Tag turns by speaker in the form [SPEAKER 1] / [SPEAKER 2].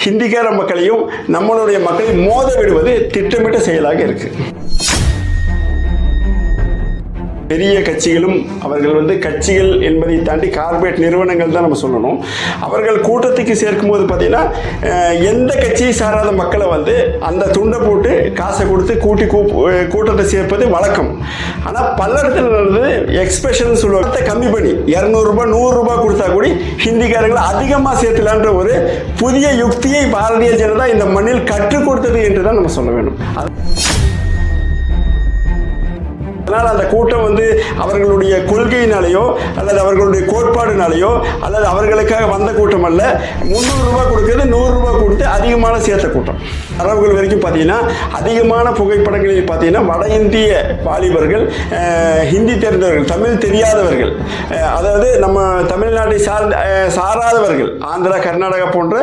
[SPEAKER 1] ஹிந்திக்கார மக்களையும் நம்மளுடைய மக்களையும் மோத விடுவது திட்டமிட்ட செயலாக இருக்கு. பெரிய கட்சிகளும் அவர்கள் கட்சிகள் என்பதை தாண்டி கார்ப்பரேட் நிறுவனங்கள் தான் நம்ம சொல்லணும். அவர்கள் கூட்டத்துக்கு சேர்க்கும் போது பார்த்தீங்கன்னா எந்த கட்சியை சாராத மக்களை அந்த துண்டை போட்டு காசை கொடுத்து கூட்டத்தை சேர்ப்பது வழக்கம். ஆனால் பல இடத்துல நடந்தது எக்ஸ்பிரஷன் சொல்லுவாங்க, கம்மி பண்ணி 200 ரூபாய் 100 ரூபாய் கொடுத்தா கூட ஹிந்திக்காரர்களை அதிகமாக சேர்த்துலான்ற ஒரு புதிய யுக்தியை பாரதிய ஜனதா இந்த மண்ணில் கற்றுக் கொடுத்தது என்று தான் நம்ம சொல்ல வேண்டும். அதனால் அந்த கூட்டம் அவர்களுடைய கொள்கையினாலேயோ அல்லது அவர்களுடைய கோட்பாடுனாலேயோ அல்லது அவர்களுக்காக வந்த கூட்டம் அல்ல. 300 ரூபாய் கொடுக்கிறது 100 ரூபாய் கொடுத்து அதிகமான சேர்த்த கூட்டம். அரபுகள் வரைக்கும் பார்த்தீங்கன்னா அதிகமான புகைப்படங்களில் பார்த்தீங்கன்னா வட இந்திய வாலிபர்கள், ஹிந்தி தெரிந்தவர்கள், தமிழ் தெரியாதவர்கள், அதாவது நம்ம தமிழ்நாட்டை சாராதவர்கள், ஆந்திரா கர்நாடகா போன்ற